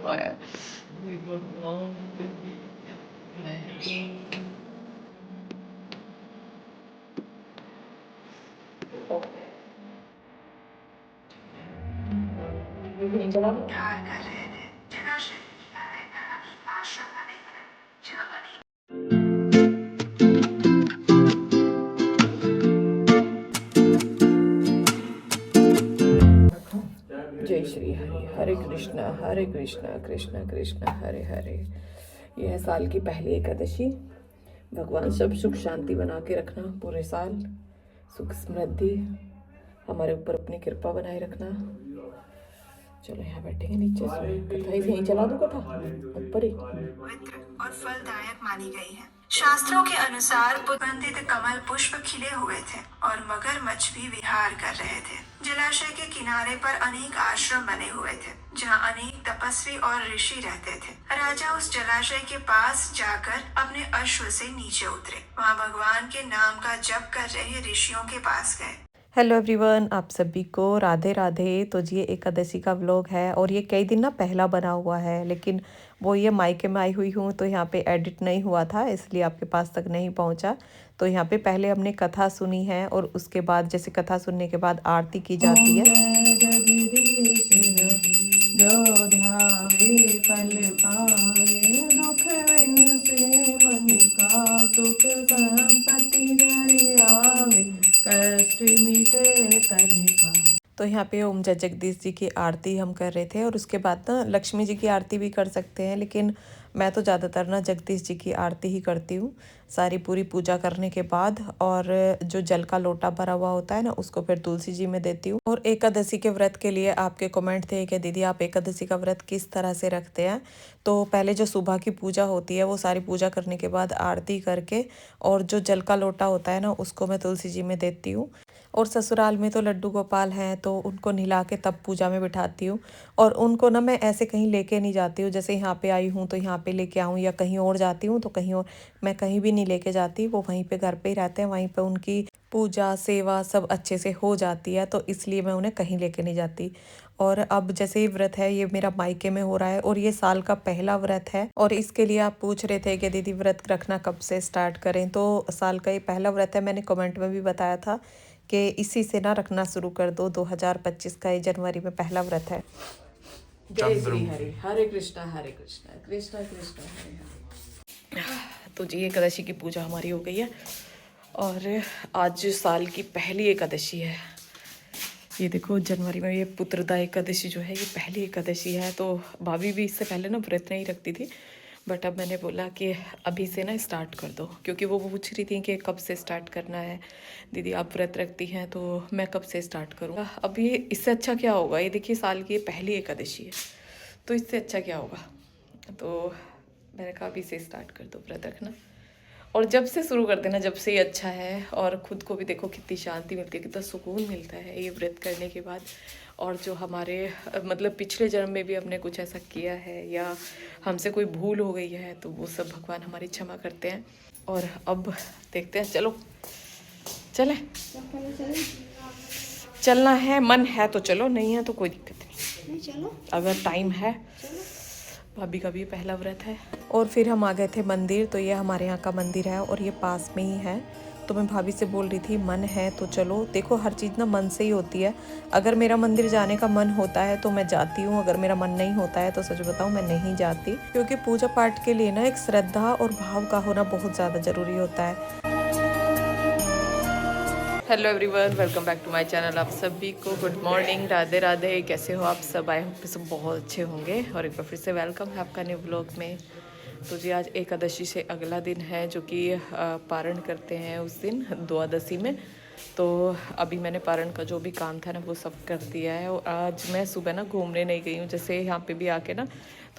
पाया। हे भगवान जय श्री हरि। हरे कृष्णा कृष्णा कृष्णा हरे हरे। यह है साल की पहली एकादशी। भगवान सब सुख शांति बना के रखना, पूरे साल सुख समृद्धि हमारे ऊपर अपनी कृपा बनाए रखना। चलो यहाँ बैठेंगे नीचे से, कथा यहीं चला दूँ कथा ऊपर ही। पवित्र और फलदायक मानी गई है। शास्त्रों के अनुसार सुगंधित कमल पुष्प खिले हुए थे और मगरमच्छ भी विहार कर रहे थे। जलाशय के किनारे पर अनेक आश्रम बने हुए थे, जहाँ अनेक तपस्वी और ऋषि रहते थे। राजा उस जलाशय के पास जाकर अपने अश्व से नीचे उतरे। वहाँ भगवान के नाम का जप कर रहे ऋषियों के पास गए। हेलो एवरीवन, आप सभी को राधे राधे। तो जी ये एकादशी का व्लॉग है और ये कई दिन ना पहला बना हुआ है, लेकिन वो ये मायके में आई हुई हूँ तो यहाँ पे एडिट नहीं हुआ था, इसलिए आपके पास तक नहीं पहुँचा। तो यहाँ पे पहले हमने कथा सुनी है और उसके बाद जैसे कथा सुनने के बाद आरती की जाती है। तो यहाँ पे ओम जय जगदीश जी की आरती हम कर रहे थे और उसके बाद ना लक्ष्मी जी की आरती भी कर सकते हैं, लेकिन मैं तो ज़्यादातर ना जगदीश जी की आरती ही करती हूँ सारी पूरी पूजा करने के बाद। और जो जल का लोटा भरा हुआ होता है ना, उसको फिर तुलसी जी में देती हूँ। और एकादशी के व्रत के लिए आपके कमेंट थे कि दीदी आप एकादशी का व्रत किस तरह से रखते हैं। तो पहले जो सुबह की पूजा होती है वो सारी पूजा करने के बाद आरती करके और जो जल का लोटा होता है ना, उसको मैं तुलसी जी में देती हूँ। और ससुराल में तो लड्डू गोपाल हैं तो उनको नहला के तब पूजा में बिठाती हूँ। और उनको ना मैं ऐसे कहीं लेके नहीं जाती हूँ, जैसे यहाँ पे आई हूँ तो यहाँ पे लेके आऊँ, या कहीं और जाती हूँ तो कहीं और। मैं कहीं भी नहीं लेके जाती, वो वहीं पे घर पे ही रहते हैं, वहीं पे उनकी पूजा सेवा सब अच्छे से हो जाती है, तो इसलिए मैं उन्हें कहीं लेके नहीं जाती। और अब जैसे ही व्रत है ये मेरा मायके में हो रहा है और ये साल का पहला व्रत है। और इसके लिए आप पूछ रहे थे कि दीदी व्रत रखना कब से स्टार्ट करें, तो साल का ये पहला व्रत है। मैंने कमेंट में भी बताया था कि इसी से ना रखना शुरू कर दो। 2025 का ये जनवरी में पहला व्रत है। जय श्री हरि। हरे कृष्णा कृष्णा कृष्णा हरे हरे। तो जी एकादशी की पूजा हमारी हो गई है और आज साल की पहली एकादशी है। ये देखो जनवरी में ये पुत्रदा एकादशी जो है ये पहली एकादशी है। तो भाभी भी इससे पहले ना व्रत नहीं रखती थी, बट अब मैंने बोला कि अभी से ना स्टार्ट कर दो, क्योंकि वो पूछ रही थी कि कब से स्टार्ट करना है दीदी आप व्रत रखती हैं, तो मैं कब से स्टार्ट करूँ। अब ये इससे अच्छा क्या होगा, ये देखिए साल की पहली एकादशी है तो इससे अच्छा क्या होगा। तो मैंने कहा अभी से स्टार्ट कर दो व्रत रखना, और जब से शुरू कर देना जब से ही अच्छा है। और खुद को भी देखो कितनी शांति मिलती है, कितना सुकून मिलता है ये व्रत करने के बाद। और जो हमारे मतलब पिछले जन्म में भी हमने कुछ ऐसा किया है या हमसे कोई भूल हो गई है तो वो सब भगवान हमारी क्षमा करते हैं। और अब देखते हैं, चलो चले चलना है, मन है तो चलो, नहीं है तो कोई दिक्कत नहीं, चलो अगर टाइम है। भाभी का भी पहला व्रत है। और फिर हम आ गए थे मंदिर, तो ये हमारे यहाँ का मंदिर है और ये पास में ही है। तो मैं भाभी से बोल रही थी मन है तो चलो। देखो हर चीज़ ना मन से ही होती है। अगर मेरा मंदिर जाने का मन होता है तो मैं जाती हूँ, अगर मेरा मन नहीं होता है तो सच बताऊँ मैं नहीं जाती, क्योंकि पूजा पाठ के लिए ना एक श्रद्धा और भाव का होना बहुत ज़्यादा ज़रूरी होता है। Hello everyone, welcome back to my channel. आप सभी को गुड मॉर्निंग, राधे राधे। कैसे हो आप सब? आई होप सब बहुत अच्छे होंगे। और एक बार फिर से वेलकम है आपका न्यू ब्लॉग में। तो जी आज एकादशी से अगला दिन है, जो कि पारण करते हैं उस दिन द्वादशी में। तो अभी मैंने पारण का जो भी काम था ना वो सब कर दिया है। और आज मैं सुबह ना घूमने नहीं गई हूँ, जैसे यहाँ पे भी आके ना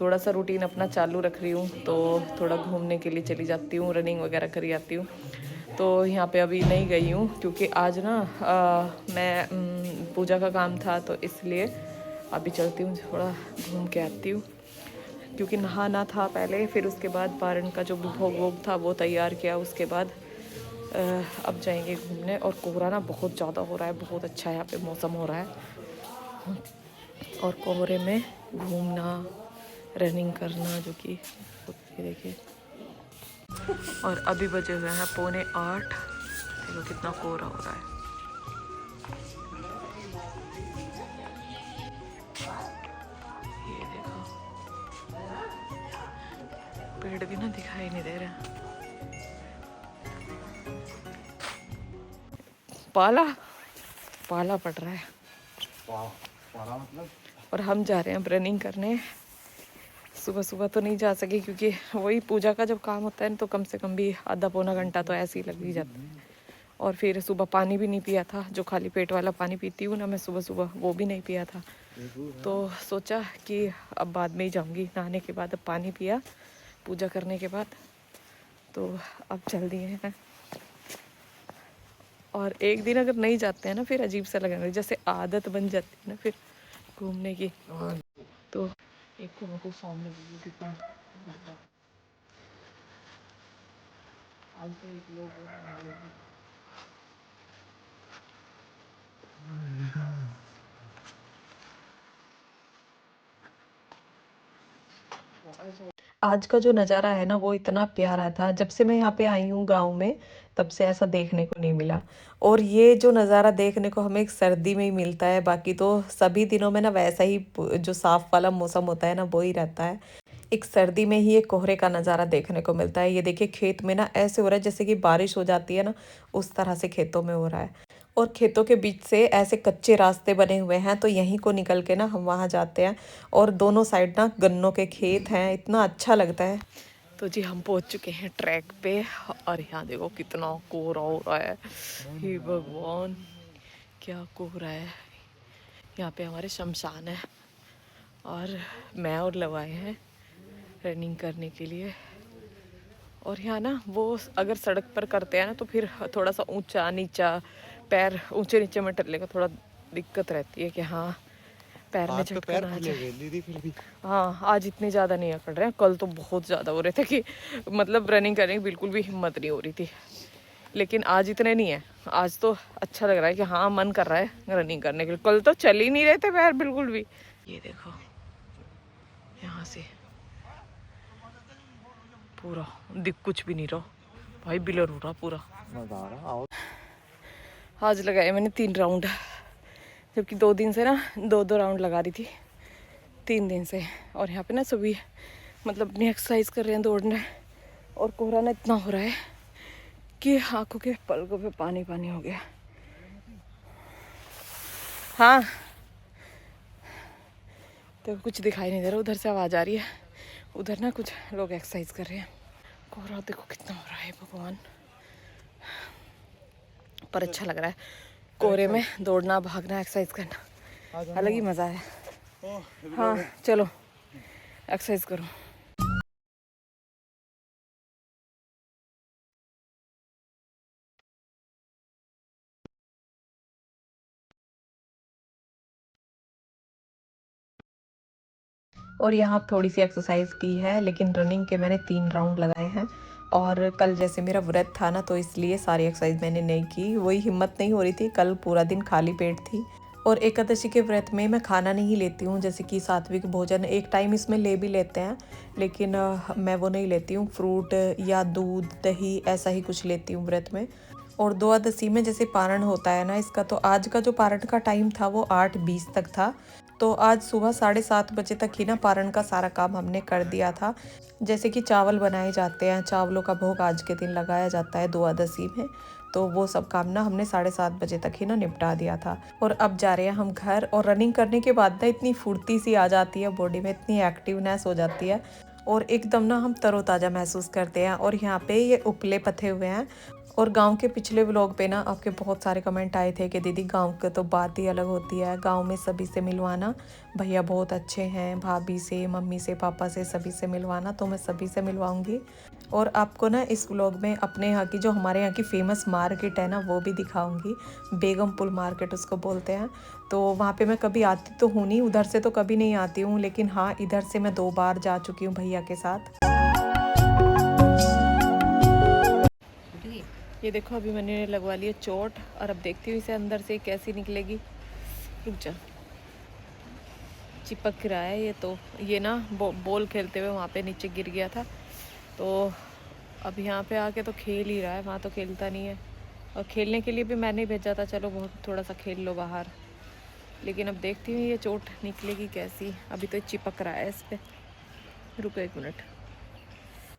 थोड़ा सा रूटीन अपना चालू रख रही हूँ, तो थोड़ा घूमने के लिए चली जाती हूँ, रनिंग वगैरह करी आती हूँ। तो यहाँ पे अभी नहीं गई हूँ क्योंकि आज ना मैं पूजा का काम था, तो इसलिए अभी चलती हूँ, थोड़ा घूम के आती हूँ। क्योंकि नहाना था पहले, फिर उसके बाद पारण का जो भोग वोग था वो तैयार किया, उसके बाद अब जाएंगे घूमने। और कोहरा ना बहुत ज़्यादा हो रहा है, बहुत अच्छा यहाँ पे मौसम हो रहा है। और कोहरे में घूमना रनिंग करना, जो कि ये देखिए। और अभी बजे हुए हैं 7:45। देखो कितना कोहरा हो रहा है। ये देखो पेड़ भी ना दिखाई नहीं दे रहे। पाला पाला पड़ रहा है। पाला मतलब? और हम जा रहे हैं रनिंग करने। सुबह सुबह तो नहीं जा सके क्योंकि वही पूजा का जब काम होता है तो कम से कम भी आधा पौना घंटा तो ऐसे ही लग ही जाता है। और फिर सुबह पानी भी नहीं पिया था, जो खाली पेट वाला पानी पीती हूँ ना मैं सुबह सुबह, वो भी नहीं पिया था। तो सोचा कि अब बाद में ही जाऊँगी, नहाने के बाद। अब पानी पिया पूजा करने के बाद, तो अब चल दिए हैं। और एक दिन अगर नहीं जाते हैं ना फिर अजीब सा लगने, जैसे आदत बन जाती है ना फिर घूमने की। तो एक को फॉर्म लगेगी कितना आज तो एक लोग आज का जो नज़ारा है ना वो इतना प्यारा था। जब से मैं यहाँ पे आई हूँ गांव में, तब से ऐसा देखने को नहीं मिला। और ये जो नज़ारा देखने को हमें एक सर्दी में ही मिलता है, बाकी तो सभी दिनों में ना वैसा ही जो साफ वाला मौसम होता है ना वो ही रहता है। एक सर्दी में ही एक कोहरे का नज़ारा देखने को मिलता है। ये देखिए खेत में ना ऐसे हो रहा है जैसे कि बारिश हो जाती है ना, उस तरह से खेतों में हो रहा है। और खेतों के बीच से ऐसे कच्चे रास्ते बने हुए हैं, तो यहीं को निकल के ना हम वहाँ जाते हैं। और दोनों साइड ना गन्नों के खेत हैं, इतना अच्छा लगता है। तो जी हम पहुँच चुके हैं ट्रैक पे। और यहाँ देखो कितना कोहरा हो रहा है। हे भगवान क्या कोहरा है। यहाँ पे हमारे शमशान है और मैं और लव आए हैं रनिंग करने के लिए। और यहाँ ना वो अगर सड़क पर करते हैं ना तो फिर थोड़ा सा ऊंचा नीचा, पैर ऊंचे नीचे में टलने का थोड़ा दिक्कत रहती है कि हाँ पैर में झटका ना आ जाए। हाँ आज इतने ज़्यादा नहीं अकड़ रहे हैं, कल तो बहुत ज़्यादा हो रहे थे कि मतलब रनिंग करने की बिल्कुल भी हिम्मत नहीं हो रही थी। लेकिन आज इतने नहीं है, आज तो अच्छा लग रहा है कि हाँ मन कर रहा है रनिंग करने के लिए। कल तो चल ही नहीं रहे थे पैर बिल्कुल भी। ये देखो यहाँ से पूरा दिख कुछ भी नहीं रहा भाई, बिलर हो रहा पूरा। आज लगाए मैंने 3 राउंड, जबकि 2 दिन से ना 2-2 राउंड लगा रही थी 3 दिन से। और यहाँ पे ना सभी मतलब अपनी एक्सरसाइज कर रहे हैं, दौड़ रहे हैं। और कोहरा ना इतना हो रहा है कि आंखों के पलकों पे पानी पानी हो गया। हाँ तो कुछ दिखाई नहीं दे रहा, उधर से आवाज़ आ रही है, उधर ना कुछ लोग एक्सरसाइज कर रहे हैं। कोहरा देखो कितना हो रहा है भगवान, पर अच्छा लग रहा है कोहरे में दौड़ना, भागना, एक्सरसाइज करना, अलग ही मज़ा है। हाँ चलो एक्सरसाइज करो। और यहाँ थोड़ी सी एक्सरसाइज की है, लेकिन रनिंग के मैंने 3 राउंड लगाए हैं। और कल जैसे मेरा व्रत था ना तो इसलिए सारी एक्सरसाइज मैंने नहीं की, वही हिम्मत नहीं हो रही थी। कल पूरा दिन खाली पेट थी। और एकादशी के व्रत में मैं खाना नहीं लेती हूँ, जैसे कि सात्विक भोजन एक टाइम इसमें ले भी लेते हैं, लेकिन मैं वो नहीं लेती हूँ। फ्रूट या दूध दही ऐसा ही कुछ लेती हूँ व्रत में। और द्वादशी में जैसे पारण होता है ना इसका, तो आज का जो पारण का टाइम था वो 8:20 तक था। तो आज सुबह 7:30 बजे तक ही ना पारण का सारा काम हमने कर दिया था। जैसे कि चावल बनाए जाते हैं, चावलों का भोग आज के दिन लगाया जाता है द्वादशी में, तो वो सब काम ना हमने 7:30 बजे तक ही ना निपटा दिया था। और अब जा रहे हैं हम घर। और रनिंग करने के बाद ना इतनी फुर्ती सी आ जाती है बॉडी में, इतनी एक्टिवनेस हो जाती है और एकदम ना हम तरोताज़ा महसूस करते हैं। और यहाँ पे ये उपले पथे हुए हैं। और गांव के पिछले व्लॉग पे ना आपके बहुत सारे कमेंट आए थे कि दीदी गांव की तो बात ही अलग होती है, गांव में सभी से मिलवाना, भैया बहुत अच्छे हैं, भाभी से, मम्मी से, पापा से, सभी से मिलवाना। तो मैं सभी से मिलवाऊंगी। और आपको ना इस व्लॉग में अपने यहाँ की जो हमारे यहाँ की फेमस मार्केट है ना वो भी दिखाऊंगी, बेगमपुल मार्केट उसको बोलते हैं। तो वहाँ पे मैं कभी आती तो हूँ नहीं, उधर से तो कभी नहीं आती हूँ, लेकिन हाँ इधर से मैं 2 बार जा चुकी हूँ भैया के साथ। ये देखो अभी मैंने लगवा लिया चोट, और अब देखती हूँ इसे अंदर से कैसी निकलेगी। रुक जा चिपक रहा है ये। तो ये ना बॉल खेलते हुए वहाँ पे नीचे गिर गया था, तो अब यहाँ पे आके तो खेल ही रहा है, वहाँ तो खेलता नहीं है। और खेलने के लिए भी मैंने भेजा था, चलो बहुत थोड़ा सा खेल लो बाहर, लेकिन अब देखती हूँ ये चोट निकलेगी कैसी। अभी तो चिपक रहा है इस पर। रुको 1 मिनट।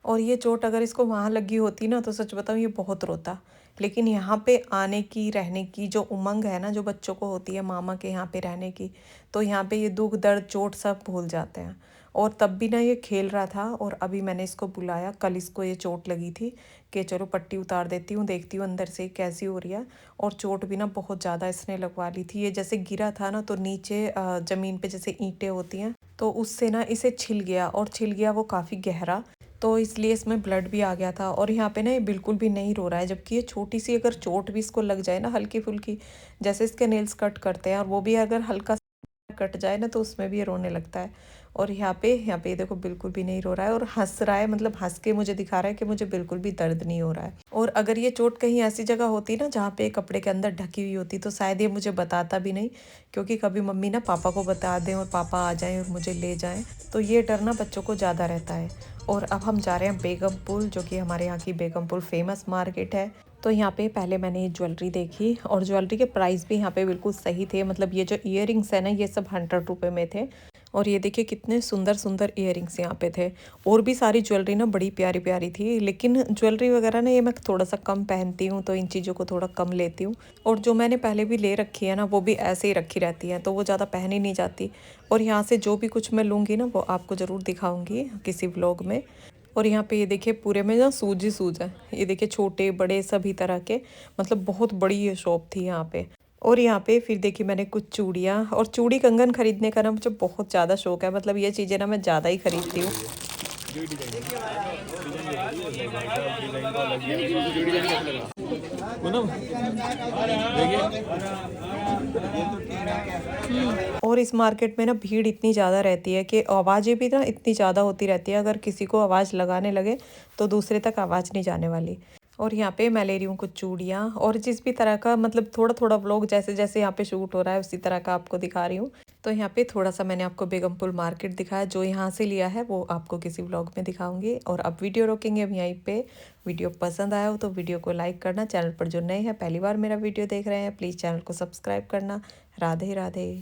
और ये चोट अगर इसको वहाँ लगी होती ना तो सच बताऊँ ये बहुत रोता। लेकिन यहाँ पे आने की रहने की जो उमंग है ना जो बच्चों को होती है मामा के यहाँ पे रहने की, तो यहाँ पे ये दुख दर्द चोट सब भूल जाते हैं। और तब भी ना ये खेल रहा था और अभी मैंने इसको बुलाया, कल इसको ये चोट लगी थी कि चलो पट्टी उतार देती हूँ, देखती हूँ अंदर से कैसी हो रही है। और चोट भी ना बहुत ज़्यादा इसने लगवा ली थी। ये जैसे गिरा था ना तो नीचे ज़मीन पे जैसे ईंटें होती हैं तो उससे ना इसे छिल गया, और छिल गया वो काफ़ी गहरा, तो इसलिए इसमें ब्लड भी आ गया था। और यहाँ पे ना ये बिल्कुल भी नहीं रो रहा है, जबकि ये छोटी सी अगर चोट भी इसको लग जाए ना हल्की फुल्की, जैसे इसके नेल्स कट करते हैं और वो भी अगर हल्का सा कट जाए ना तो उसमें भी ये रोने लगता है। और यहाँ पे ये देखो बिल्कुल भी नहीं रो रहा है और हंस रहा है, मतलब हंस के मुझे दिखा रहा है कि मुझे बिल्कुल भी दर्द नहीं हो रहा है। और अगर ये चोट कहीं ऐसी जगह होती ना जहाँ पे कपड़े के अंदर ढकी हुई होती तो शायद ये मुझे बताता भी नहीं, क्योंकि कभी मम्मी ना पापा को बता दें और पापा आ जाएं और मुझे ले जाएं, तो ये डर ना बच्चों को ज़्यादा रहता है। और अब हम जा रहे हैं बेगम पुल, जो कि हमारे यहाँ की बेगम पुल फेमस मार्केट है। तो यहाँ पे पहले मैंने ये ज्वेलरी देखी और ज्वेलरी के प्राइस भी यहाँ पे बिल्कुल सही थे। मतलब ये जो इयररिंग्स है ना ये सब 100 रुपये में थे। और ये देखिए कितने सुंदर सुंदर इयररिंग्स यहाँ पे थे। और भी सारी ज्वेलरी ना बड़ी प्यारी प्यारी थी, लेकिन ज्वेलरी वगैरह ना ये मैं थोड़ा सा कम पहनती हूँ तो इन चीज़ों को थोड़ा कम लेती हूँ। और जो मैंने पहले भी ले रखी है ना वो भी ऐसे ही रखी रहती है, तो वो ज़्यादा पहनी नहीं जाती। और यहाँ से जो भी कुछ मैं लूँगी ना वो आपको ज़रूर दिखाऊँगी किसी व्लॉग में। और यहाँ पे ये देखिए पूरे में ना सूज ही सूज है। ये देखिए छोटे बड़े सभी तरह के, मतलब बहुत बड़ी ये शॉप थी यहाँ पे। और यहाँ पे फिर देखिए मैंने कुछ चूड़ियाँ और चूड़ी कंगन खरीदने का ना मुझे बहुत ज़्यादा शौक है। मतलब ये चीज़ें ना मैं ज़्यादा ही खरीदती हूँ। और इस मार्केट में ना भीड़ इतनी ज़्यादा रहती है कि आवाज़ें भी ना इतनी ज़्यादा होती रहती है, अगर किसी को आवाज़ लगाने लगे तो दूसरे तक आवाज़ नहीं जाने वाली। और यहाँ पे मैं ले रही हूँ कुछ चूड़ियाँ और जिस भी तरह का, मतलब थोड़ा थोड़ा व्लॉग जैसे जैसे यहाँ पे शूट हो रहा है उसी तरह का आपको दिखा रही हूँ। तो यहाँ पे थोड़ा सा मैंने आपको बेगमपुल मार्केट दिखाया, जो यहाँ से लिया है वो आपको किसी व्लॉग में दिखाऊंगी। और अब वीडियो रोकेंगे अब यहीं पे। वीडियो पसंद आया हो तो वीडियो को लाइक करना, चैनल पर जो नए हैं पहली बार मेरा वीडियो देख रहे हैं प्लीज़ चैनल को सब्सक्राइब करना। राधे राधे।